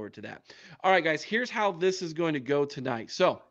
forward to that. All right, guys, here's how this is going to go tonight. So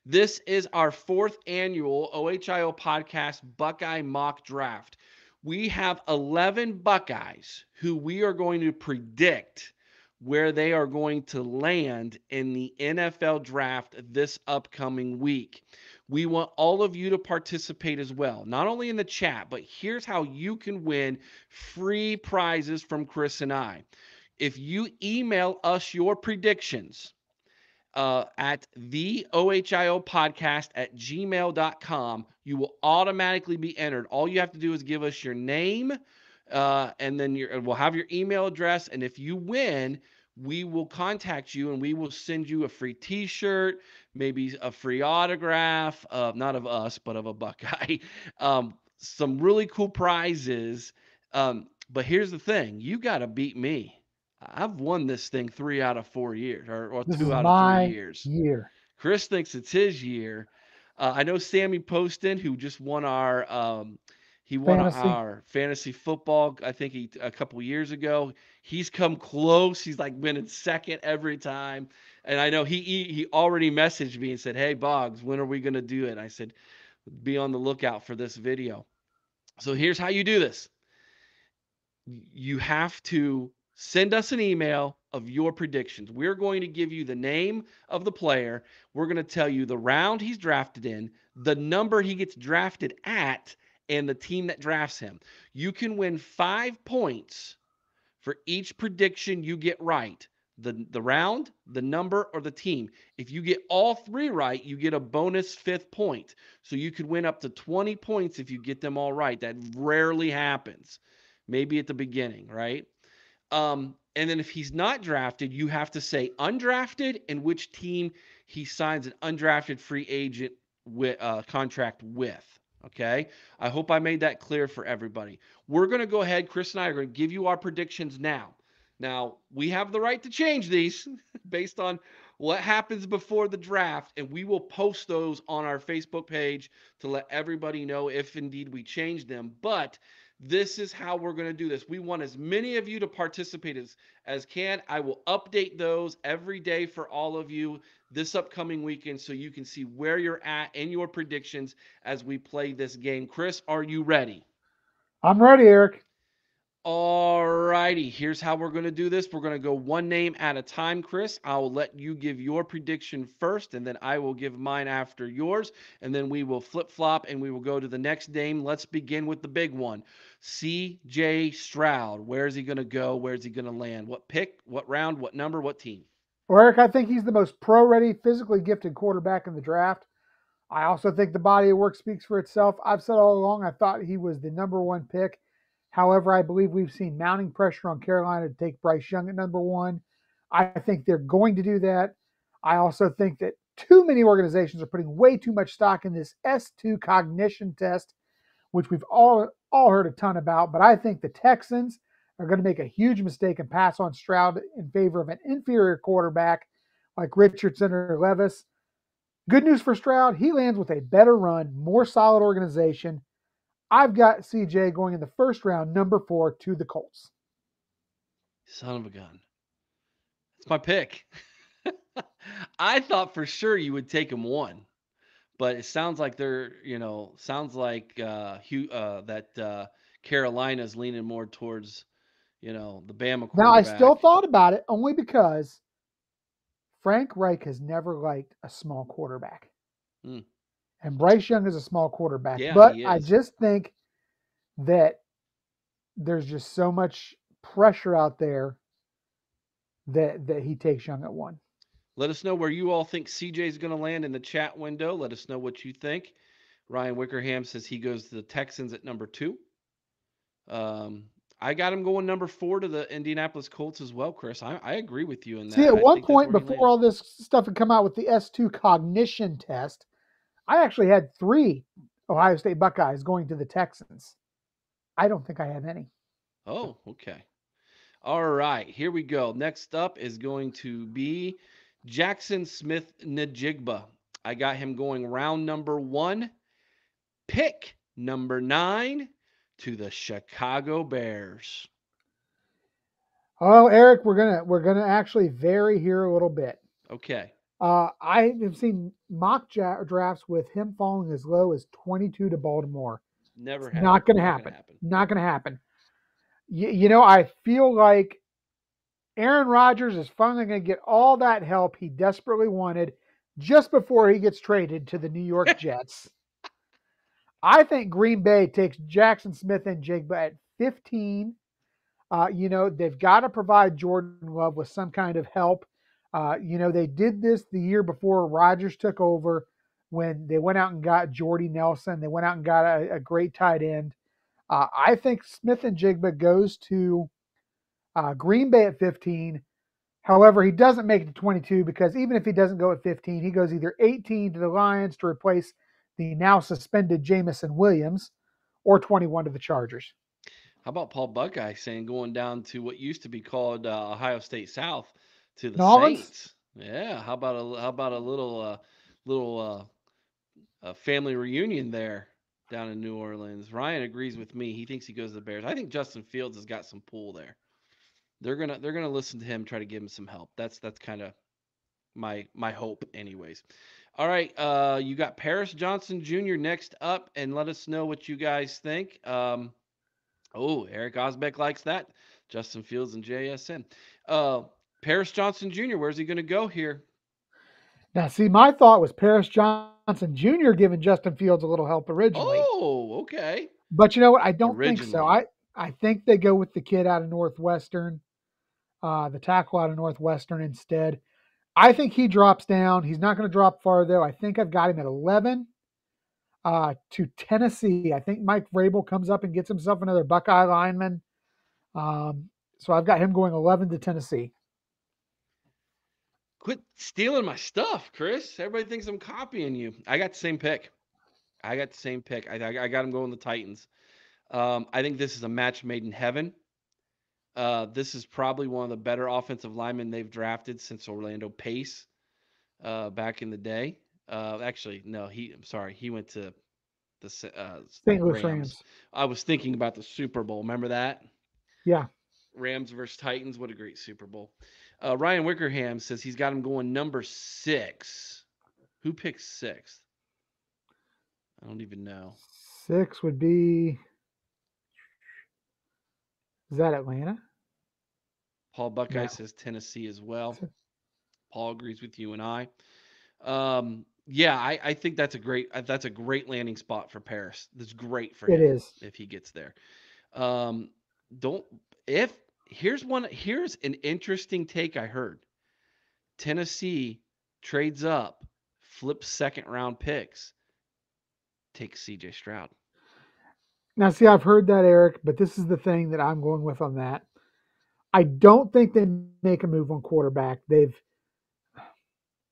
this is our 4th annual OHIO podcast Buckeye mock draft. We have 11 Buckeyes who we are going to predict where they are going to land in the NFL draft this upcoming week. We want all of you to participate as well, not only in the chat, but here's how you can win free prizes from Chris and I. If you email us your predictions, at the OHIO podcast at gmail.com, you will automatically be entered. All you have to do is give us your name, and then we'll have your email address. And if you win, we will contact you and we will send you a free t-shirt, maybe a free autograph, not of us, but of a Buckeye, some really cool prizes. But here's the thing, you got to beat me. I've won this thing 3 out of 4 years, or This 2 is out of 3 my years. year. Chris thinks it's his year. I know Sammy Poston, who just won Fantasy. our fantasy football. I think a couple years ago. He's come close. He's like winning second every time. And I know he already messaged me and said, "Hey Boggs, when are we gonna do it?" And I said, "Be on the lookout for this video." So here's how you do this. You have to send us an email of your predictions. We're going to give you the name of the player. We're going to tell you the round he's drafted in, the number he gets drafted at, and the team that drafts him. You can win 5 points for each prediction you get right. The round, the number, or the team. If you get all 3 right, you get a bonus 5th point. So you could win up to 20 points if you get them all right. That rarely happens. Maybe at the beginning, right? And then if he's not drafted, you have to say undrafted and which team he signs an undrafted free agent with contract with. Okay. I hope I made that clear for everybody. We're going to go ahead. Chris and I are going to give you our predictions now. Now, we have the right to change these based on what happens before the draft, and we will post those on our Facebook page to let everybody know if indeed we change them. But this is how we're going to do this. We want as many of you to participate as can. I will update those every day for all of you this upcoming weekend so you can see where you're at in your predictions as we play this game. Chris, are you ready? I'm ready, Eric. All righty, here's how we're going to do this. We're going to go one name at a time, Chris. I'll let you give your prediction first, and then I will give mine after yours, and then we will flip-flop, and we will go to the next name. Let's begin with the big one, C.J. Stroud. Where is he going to go? Where is he going to land? What pick? What round? What number? What team? Well, Eric, I think he's the most pro-ready, physically gifted quarterback in the draft. I also think the body of work speaks for itself. I've said all along I thought he was the number 1 pick. However, I believe we've seen mounting pressure on Carolina to take Bryce Young at number 1. I think they're going to do that. I also think that too many organizations are putting way too much stock in this S2 cognition test, which we've all heard a ton about. But I think the Texans are going to make a huge mistake and pass on Stroud in favor of an inferior quarterback like Richardson or Levis. Good news for Stroud, he lands with a better run, more solid organization. I've got CJ going in the first round, number 4, to the Colts. Son of a gun. It's my pick. I thought for sure you would take him 1. But it sounds like Carolina's leaning more towards, the Bama Now, I still quarterback. thought about it only because Frank Reich has never liked a small quarterback. Hmm. And Bryce Young is a small quarterback. Yeah, But he I is. just think that there's just so much pressure out there that he takes Young at 1. Let us know where you all think CJ is going to land in the chat window. Let us know what you think. Ryan Wickerham says he goes to the Texans at number 2. I got him going number 4 to the Indianapolis Colts as well, Chris. I agree with you in See, that. at I one think that's point where he before all lands. this stuff had come out with the S2 cognition test, I actually had 3 Ohio State Buckeyes going to the Texans. I don't think I have any. Oh, okay. All right, here we go. Next up is going to be Jackson Smith-Njigba. I got him going round number 1, pick number 9 to the Chicago Bears. Oh, Eric, we're gonna actually vary here a little bit. Okay. I have seen mock drafts with him falling as low as 22 to Baltimore. Never It's happened. not going to Not gonna happen. happen. Not going to happen. I feel like Aaron Rodgers is finally going to get all that help he desperately wanted just before he gets traded to the New York Jets. I think Green Bay takes Jackson Smith-Njigba at 15. They've got to provide Jordan Love with some kind of help. They did this the year before Rodgers took over when they went out and got Jordy Nelson. They went out and got a great tight end. I think Smith-Njigba goes to Green Bay at 15. However, he doesn't make it to 22 because even if he doesn't go at 15, he goes either 18 to the Lions to replace the now suspended Jamison Williams or 21 to the Chargers. How about Paul Buckeye saying going down to what used to be called Ohio State South to the New Orleans? Saints? Yeah. How about a little family reunion there down in New Orleans? Ryan agrees with me. He thinks he goes to the Bears. I think Justin Fields has got some pull there. They're gonna listen to him, try to give him some help. That's kind of my hope, anyways. All right, you got Paris Johnson Jr. next up, and let us know what you guys think. Oh, Eric Osbeck likes that. Justin Fields and JSN. Uh, Paris Johnson Jr. Where's he going to go here? Now, see, my thought was Paris Johnson Jr. giving Justin Fields a little help originally. Oh, okay. But you know what? I don't think so. Originally, I think they go with the kid out of Northwestern, the tackle out of Northwestern instead. I think he drops down. He's not going to drop far, though. I think I've got him at 11 to Tennessee. I think Mike Vrabel comes up and gets himself another Buckeye lineman. So I've got him going 11 to Tennessee. quit stealing my stuff, Chris. Everybody thinks I'm copying you. I got the same pick. I got him going the Titans. I think this is a match made in heaven. This is probably one of the better offensive linemen they've drafted since Orlando Pace back in the day. Actually, no, I'm sorry. He went to the St. Louis Rams. Rams. I was thinking about the Super Bowl. Remember that? Yeah. Rams versus Titans. What a great Super Bowl. Ryan Wickerham says he's got him going number 6. Who picks 6th? I don't even know. 6 would be. Is that Atlanta? Paul Buckeye No. says Tennessee as well. Paul agrees with you and I. Yeah, I think that's a great landing spot for Paris. That's great for It him is. if he gets there. Don't if here's an interesting take I heard. Tennessee trades up, flips second round picks, takes CJ Stroud. Now, see, I've heard that, Eric, but this is the thing that I'm going with on that. I don't think they make a move on quarterback. They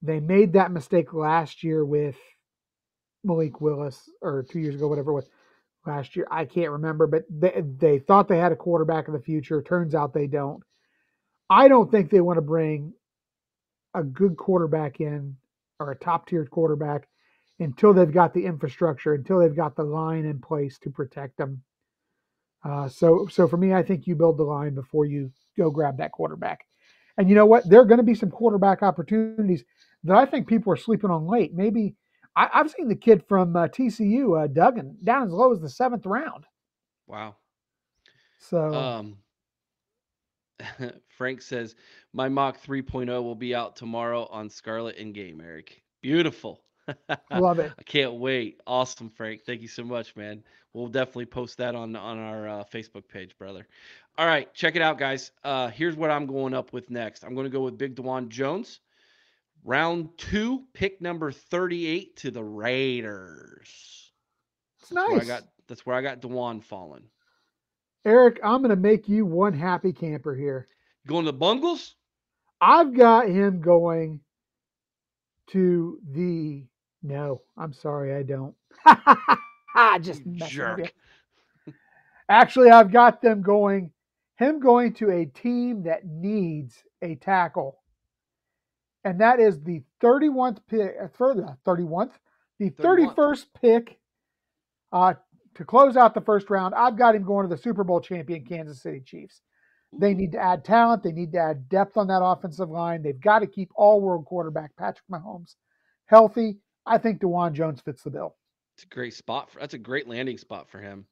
made that mistake last year with Malik Willis, or 2 years ago, whatever it was. Last year, I can't remember, but they thought they had a quarterback of the future. Turns out they don't. I don't think they want to bring a good quarterback in or a top tier quarterback until they've got the infrastructure, until they've got the line in place to protect them. So for me, I think you build the line before you go grab that quarterback. And you know what? There are going to be some quarterback opportunities that I think people are sleeping on late. Maybe I've seen the kid from TCU, Duggan, down as low as the 7th round. Wow. So Um, Frank says my mock 3.0 will be out tomorrow on Scarlet and Game, Eric. Beautiful. I love it. I can't wait. Awesome, Frank. Thank you so much, man. We'll definitely post that on our Facebook page, brother. All right, check it out, guys. Here's what I'm going up with next. I'm going to go with Big Dewan Jones. Round 2, pick number 38 to the Raiders. It's nice. That's where I got Dewan falling. Eric, I'm going to make you one happy camper here. Going to the Bungles? I've got him going to the. No, I'm sorry, I don't. Just You messing with you. jerk. Actually, I've got him going to a team that needs a tackle, and that is the 31st pick for the 31st, the 31st pick to close out the first round. I've got him going to the Super Bowl champion Kansas City Chiefs. They need to add talent. They need to add depth on that offensive line. They've got to keep all world quarterback Patrick Mahomes healthy. I think DeJuan Jones fits the bill. It's a great spot. That's a great landing spot for him.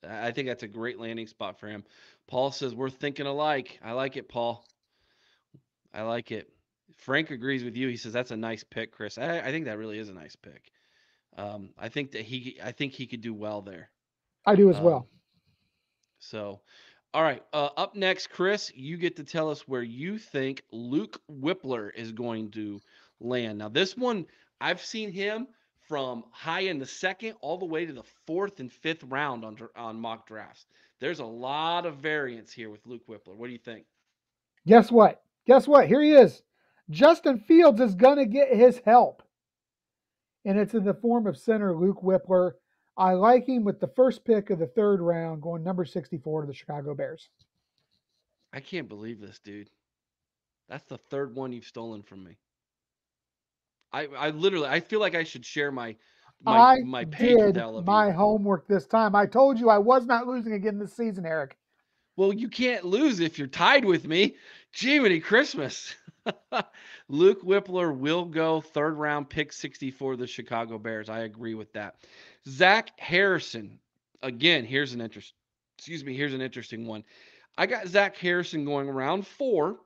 I think that's a great landing spot for him. Paul says we're thinking alike. I like it, Paul. I like it. Frank agrees with you. He says that's a nice pick, Chris. I think that really is a nice pick. I think he could do well there. I do as Um, well. so, all right. Up next, Chris, you get to tell us where you think Luke Whippler is going to land. Now, this one, I've seen him from high in the second all the way to the fourth and fifth round on mock drafts. There's a lot of variance here with Luke Whippler. What do you think? Guess what? Guess what? Here he is. Justin Fields is going to get his help, and it's in the form of center Luke Whippler. I like him with the first pick of the third round, going number 64 to the Chicago Bears. I can't believe this, dude. That's the third one you've stolen from me. I literally I feel like I should share I my page with did all of you. my homework this time. I told you I was not losing again this season, Eric. Well, you can't lose if you're tied with me. Jiminy Christmas. Luke Whippler will go third round pick 64 the Chicago Bears. I agree with that. Zach Harrison. Again, here's an interesting one. I got Zach Harrison going round 4,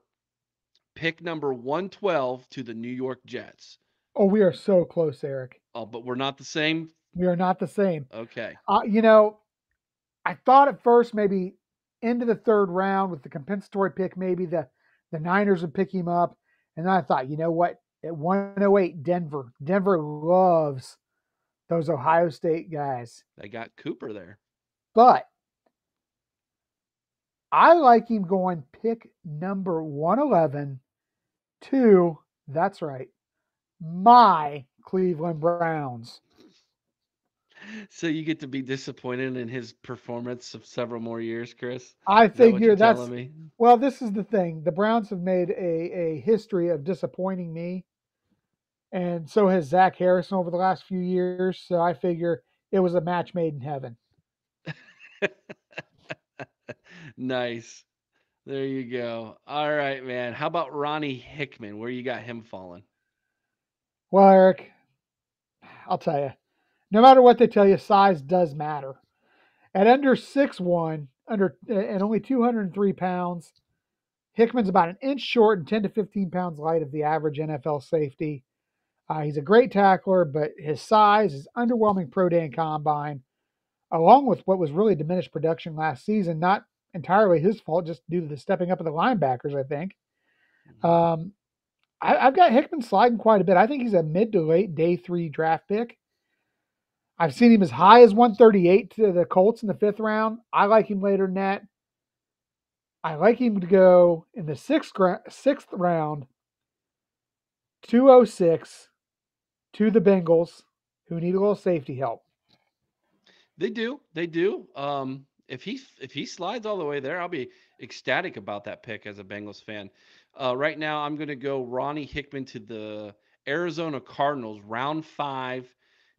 pick number 112 to the New York Jets. Oh, we are so close, Eric. Oh, but we're not the same. We are not the same. Okay. You know, I thought at first maybe into the third round with the compensatory pick, maybe the Niners would pick him up. And then I thought, you know what? At 108, Denver. Denver loves those Ohio State guys. They got Cooper there. But I like him going pick number 111 to, that's right, my Cleveland Browns. So you get to be disappointed in his performance of several more years, Chris? I Is that what you're figure telling that's, me? well, this is the thing. The Browns have made a history of disappointing me, and so has Zach Harrison over the last few years. So I figure it was a match made in heaven. Nice. There you go. All right, man. How about Ronnie Hickman? Where you got him falling? Well, Eric, I'll tell you, no matter what they tell you, size does matter. At under 6'1", and only 203 pounds, Hickman's about an inch short and 10 to 15 pounds light of the average NFL safety. He's a great tackler, but his size, his underwhelming pro day and combine, along with what was really diminished production last season, not entirely his fault, just due to the stepping up of the linebackers, I think. Mhm. Um, I've got Hickman sliding quite a bit. I think he's a mid to late day 3 draft pick. I've seen him as high as 138 to the Colts in the 5th round. I like him later than that. I like him to go in the sixth round, 206 to the Bengals, who need a little safety help. They do. They do. If he slides all the way there, I'll be ecstatic about that pick as a Bengals fan. Right now, I'm going to go Ronnie Hickman to the Arizona Cardinals, round 5,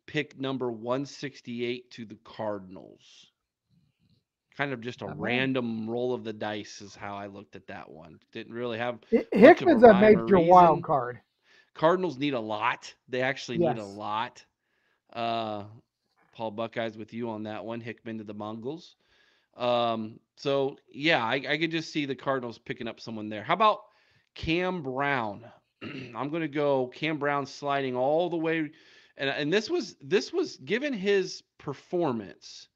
pick number 168 to the Cardinals. Kind of just a Not bad. random roll of the dice is how I looked at that one. Didn't really have much of a Hickman's a rhyme or major wild reason. card. Cardinals need a lot. They actually need a Yes. lot. Uh, Paul Buckeyes with you on that one. Hickman to the Mongols. So yeah, I could just see the Cardinals picking up someone there. How about Cam Brown? I'm gonna go Cam Brown sliding all the way, and this was given his performance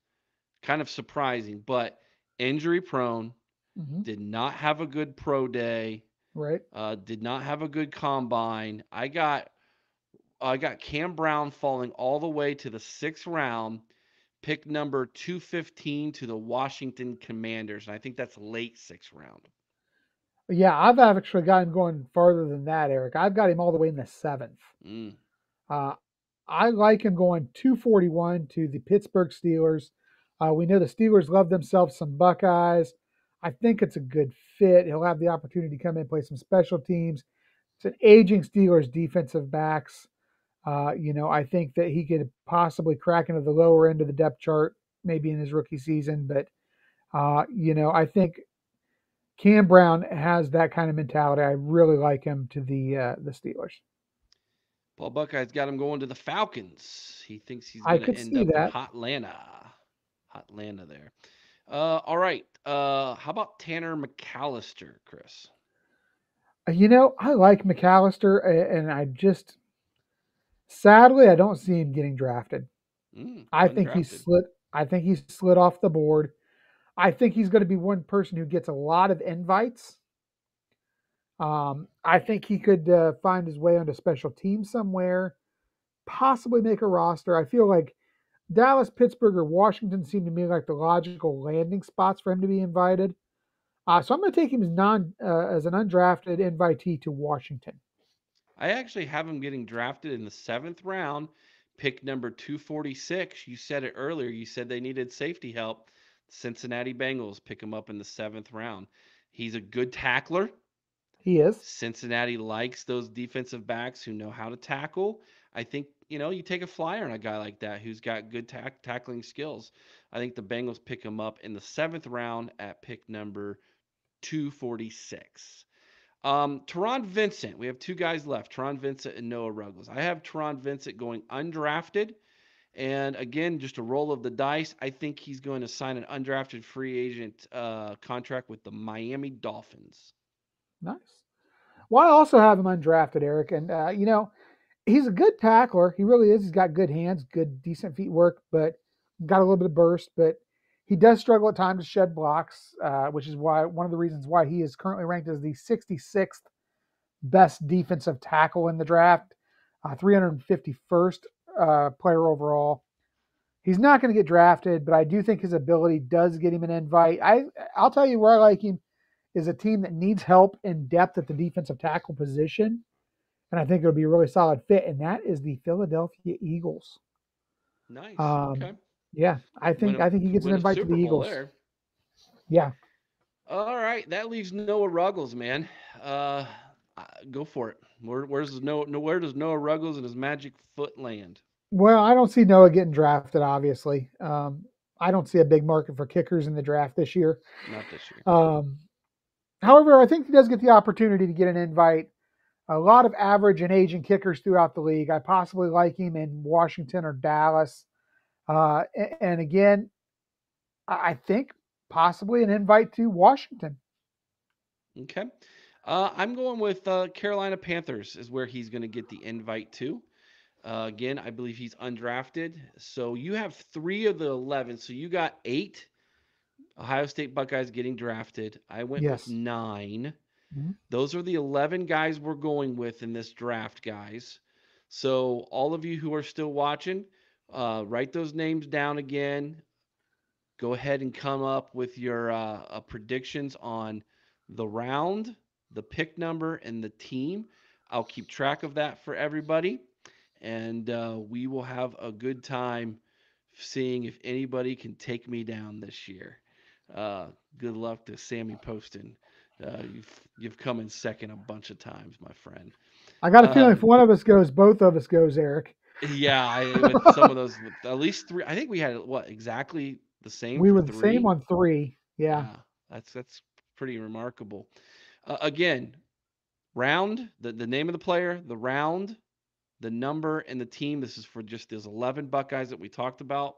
kind of surprising, but injury prone. Hmm. Did not have a good pro day. Right. Did not have a good combine. I got Cam Brown falling all the way to the 6th round, pick number 215 to the Washington Commanders. And I think that's late 6th round. Yeah, I've actually got him going farther than that, Eric. I've got him all the way in the 7th. Mm. Uh, I like him going 241 to the Pittsburgh Steelers. We know the Steelers love themselves some Buckeyes. I think it's a good fit. He'll have the opportunity to come in and play some special teams. It's an aging Steelers defensive backs. I think that he could possibly crack into the lower end of the depth chart maybe in his rookie season, but I think Cam Brown has that kind of mentality. I really like him to the Steelers. Paul Buckeye's got him going to the Falcons. He thinks he's I going to could end see up in that. Hotlanta there. All right. How about Tanner McAllister, Chris? I like McAllister, and I just sadly I don't see him getting drafted. I think he's Undrafted. slid. I think he's slid off the board. I think he's going to be one person who gets a lot of invites. I think he could find his way onto special teams somewhere, possibly make a roster. I feel like Dallas, Pittsburgh, or Washington seem to me like the logical landing spots for him to be invited. So I'm going to take him as an undrafted invitee to Washington. I actually have him getting drafted in the seventh round, pick number 246. You said it earlier. You said they needed safety help. Cincinnati Bengals pick him up in the seventh round. He's a good tackler. He is. Cincinnati likes those defensive backs who know how to tackle. I think, you take a flyer on a guy like that who's got good tackling skills. I think the Bengals pick him up in the seventh round at pick number 246. Teron Vincent. We have two guys left, Teron Vincent and Noah Ruggles. I have Teron Vincent going undrafted. And again, just a roll of the dice. I think he's going to sign an undrafted free agent contract with the Miami Dolphins. Nice. Well, I also have him undrafted, Eric, and he's a good tackler. He really is. He's got good hands, good, decent feet work, but got a little bit of burst. But he does struggle at times to shed blocks, which is why one of the reasons why he is currently ranked as the 66th best defensive tackle in the draft, 351st player overall. He's not going to get drafted, but I do think his ability does get him an invite. I'll tell you where I like him is a team that needs help in depth at the defensive tackle position, and I think it'll be a really solid fit, and that is the Philadelphia Eagles. Nice. Um, Okay. yeah, I think he Could gets an win a invite to the Super Bowl Eagles. there. Yeah. All right, that leaves Noah Ruggles, man. Uh, go for it. Where does Noah Ruggles and his magic foot land? Well, I don't see Noah getting drafted. Obviously, I don't see a big market for kickers in the draft this year. Not this year. Um, However, I think he does get the opportunity to get an invite. A lot of average and aging kickers throughout the league. I possibly like him in Washington or Dallas. And again, I think possibly an invite to Washington. Okay. I'm going with Carolina Panthers is where he's going to get the invite to. Again, I believe he's undrafted. So you have three of the 11. So you got eight Ohio State Buckeyes getting drafted. I went with Yes. nine. Mhm. Those are the 11 guys we're going with in this draft, guys. So all of you who are still watching, write those names down again. Go ahead and come up with your predictions on the round, the pick number, and the team. I'll keep track of that for everybody, and we will have a good time seeing if anybody can take me down this year. Uh, Good luck to Sammy Poston. You've come in second a bunch of times, my friend. I got a feeling Uh, if one of us goes, both of us goes, Eric. yeah, with some of those, with at least three. I think we had what exactly the same We for were the same three. on three. Yeah. Yeah, that's pretty remarkable. Again, the name of the player, the round, the number, and the team. This is for just those 11 Buckeyes that we talked about.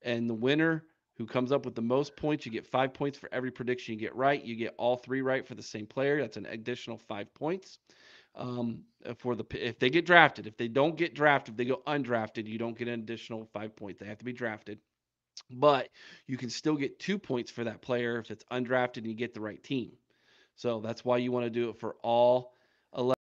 And the winner who comes up with the most points, you get 5 points for every prediction you get right. You get all three right for the same player. That's an additional 5 points. If they get drafted, if they don't get drafted, if they go undrafted, you don't get an additional 5 points. They have to be drafted. But you can still get 2 points for that player if it's undrafted and you get the right team. So that's why you want to do it for all 11